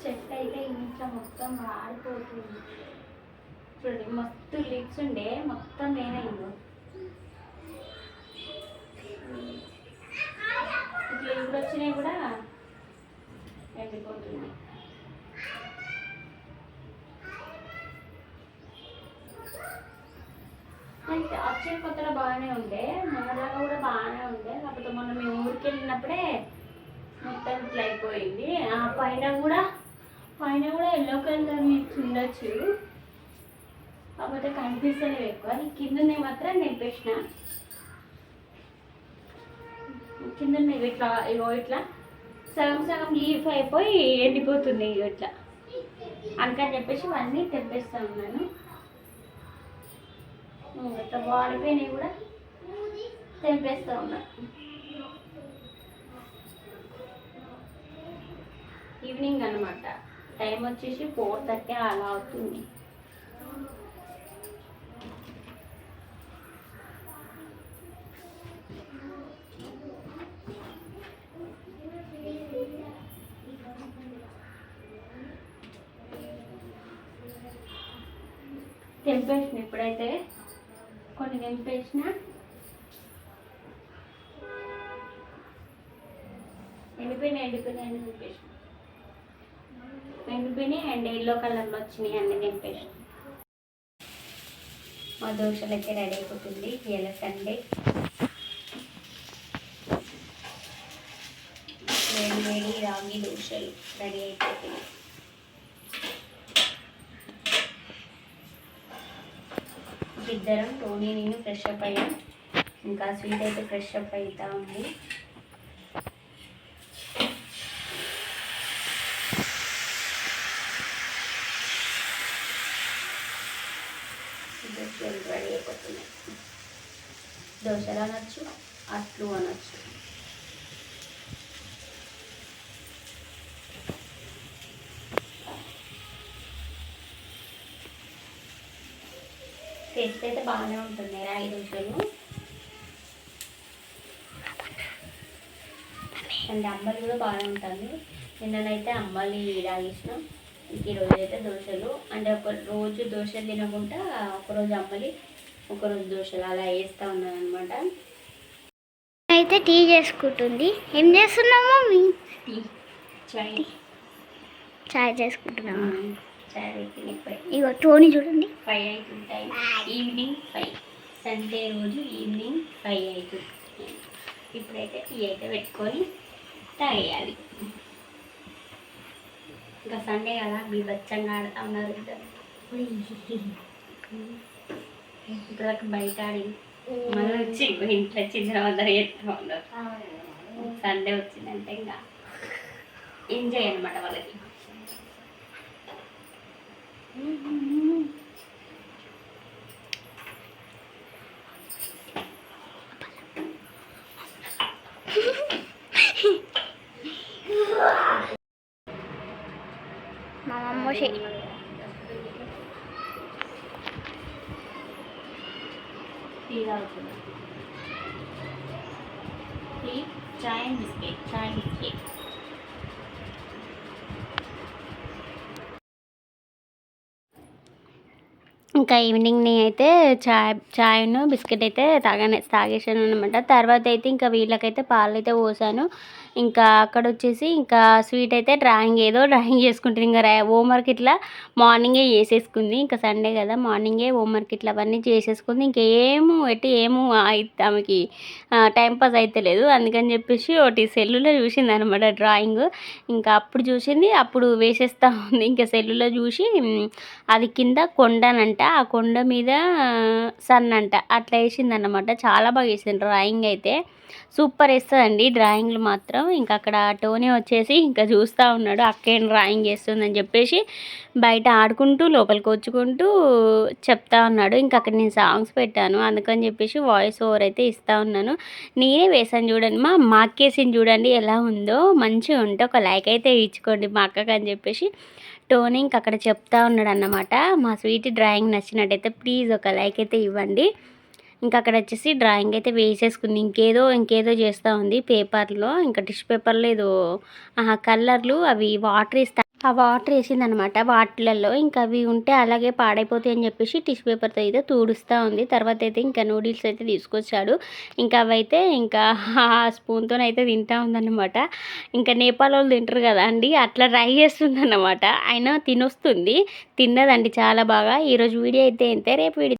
చెట్టు అయితే ఇంట్లో మొత్తం ఆడిపోతుంది. చూడండి మస్తు లీక్స్ ఉండే మొత్తం నేనే ఇల్లు ఇట్లా ఇప్పుడు వచ్చినాయి కూడా ఎండిపోతుంది. వచ్చే కొత్తలో బాగానే ఉండే, మొన్నలాగా కూడా బాగానే ఉండే. కాకపోతే మొన్న మేము ఊరికి వెళ్ళినప్పుడే మొత్తం ఇట్లా అయిపోయింది. ఆ పైన కూడా ఎల్లో కలర్ ఉండొచ్చు, కాకపోతే కనిపిస్తలేవు ఎక్కువ. కింద మాత్రం నింపేసిన, కింద ఇట్లా ఇట్లా సగం సగం లీఫ్ అయిపోయి ఎండిపోతుంది ఇట్లా. అందుకని చెప్పేసి ఇవన్నీ తెంపేస్తా ఉన్నాను. ఇట్లా వాడిపోయినవి కూడా తెంపేస్తూ ఉన్నా. ఈవినింగ్ అనమాట, టైం వచ్చేసి 4:30 అలా అవుతుంది. తెంపేసిన, ఇప్పుడైతే కొన్ని తెంపేసిన. ఎండిపోయినాయి అండ్ ఎల్లో కలర్లో వచ్చినాయి అన్ని తెంపేసిన. మా దోశలు అయితే రెడీ అయిపోతుంది. ఇలా సండే వేడి రాగి దోశలు రెడీ అయిపోతుంది. ఇద్దరం టోనీ నేను ఫ్రెష్ అప్ అయ్యాం. ఇంకా స్వీట్ అయితే ఫ్రెష్ అప్ అవుతా ఉంది. దోశలు రెడీ అయిపోతున్నాయి. దోశలు అనొచ్చు, అట్లు అనొచ్చు. టేస్ట్ అయితే బాగానే ఉంటుంది రాగి దోశలు. అండ్ అంబలి కూడా బాగానే ఉంటుంది. నిన్ననైతే అంబలి రాగేసినాం. ఈరోజు అయితే దోశలు. అంటే ఒక రోజు దోశలు తినకుండా ఒకరోజు అంబలి, ఒకరోజు దోశలు అలా వేస్తూ ఉన్నాను అనమాట. అయితే టీ చేసుకుంటుంది. ఏం చేస్తున్నాము? టీ చాయ్ చేసుకుంటున్నాము. ఇగో టోనీ చూడండి, 5 అవుతుంటాయి. ఈవినింగ్ 5, సండే రోజు ఈవినింగ్ 5 అవుతుంది. ఇప్పుడైతే టీ అయితే పెట్టుకొని తాగేయాలి. ఇంకా సండే కదా, బీభత్సంగా ఆడుతూ ఉన్నారు ఇద్దరు. ఇప్పుడు బయట ఆడి మళ్ళీ వచ్చి ఇంట్లో చిన్న అందరూ చేస్తూ ఉన్నారు. సండే వచ్చిందంటే ఇంకా ఎంజాయ్ అనమాట వాళ్ళకి. మా మమ్మ టీ తాగుతుంది. Tea, chai and biscuit. ఇంకా ఈవినింగ్ అయితే చాయ్ను బిస్కెట్ అయితే తాగేసాను అనమాట. తర్వాత అయితే ఇంకా వీళ్ళకైతే పాలు అయితే పోసాను. ఇంకా అక్కడ వచ్చేసి ఇంకా స్వీట్ అయితే డ్రాయింగ్ చేసుకుంటుంది. ఇంకా హోంవర్క్ ఇట్లా మార్నింగే చేసేసుకుంది. ఇంకా సండే కదా, మార్నింగే హోంవర్క్ ఇట్లా అవన్నీ చేసేసుకుంది. ఇంకేమో ఆమెకి టైంపాస్ అయితే లేదు. అందుకని చెప్పేసి ఒకటి సెల్లులో చూసింది అనమాట డ్రాయింగ్. ఇంకా అప్పుడు చూసింది, అప్పుడు వేసేస్తూ ఉంది. ఇంకా సెల్లులో చూసి అది కింద కొండనంట, ఆ కొండ మీద సన్ అంట, అట్లా వేసింది అన్నమాట. చాలా బాగా వేసింది డ్రాయింగ్ అయితే. సూపర్ వేస్తుందండి డ్రాయింగ్లు మాత్రం. ఇంకా అక్కడ టోనీ వచ్చేసి ఇంకా చూస్తూ ఉన్నాడు, అక్కేం డ్రాయింగ్ చేస్తుందని చెప్పేసి బయట ఆడుకుంటూ లోపలికి వచ్చుకుంటూ చెప్తా ఉన్నాడు. ఇంకా అక్కడ నేను సాంగ్స్ పెట్టాను, అందుకని చెప్పేసి వాయిస్ ఓవర్ అయితే ఇస్తూ ఉన్నాను. నేనే వేసాను చూడండి, మా అక్కేసింది చూడండి ఎలా ఉందో. మంచిగా ఉంటే ఒక లైక్ అయితే ఇచ్చుకోండి మా అక్కకి అని చెప్పేసి టోనీ ఇంక అక్కడ చెప్తా ఉన్నాడు అన్నమాట. మా స్వీట్ డ్రాయింగ్ నచ్చినట్టయితే ప్లీజ్ ఒక లైక్ అయితే ఇవ్వండి. ఇంకా అక్కడ వచ్చేసి డ్రాయింగ్ అయితే వేసేసుకుంది. ఇంకేదో చేస్తూ ఉంది పేపర్లో, ఇంకా టిష్యూ పేపర్లో ఏదో కలర్లు అవి వాటర్ ఇస్తా ఆ వాటర్ వేసిందనమాట వాటిలలో. ఇంకా అవి ఉంటే అలాగే పాడైపోతాయి అని చెప్పేసి టిష్యూ పేపర్తో అయితే తుడుస్తూ ఉంది. తర్వాత అయితే ఇంకా నూడిల్స్ అయితే తీసుకొచ్చాడు. ఇంకా అవైతే ఇంకా ఆ స్పూన్‌తోనైతే తింటా ఉందన్నమాట. ఇంకా నేపాల్ వాళ్ళు తింటారు కదా అండి, అట్లా ట్రై చేస్తుందన్నమాట. అయినా తినొస్తుంది. తిన్నదండి చాలా బాగా. ఈరోజు వీడియో అయితే ఇంతే. రేపు వీడియో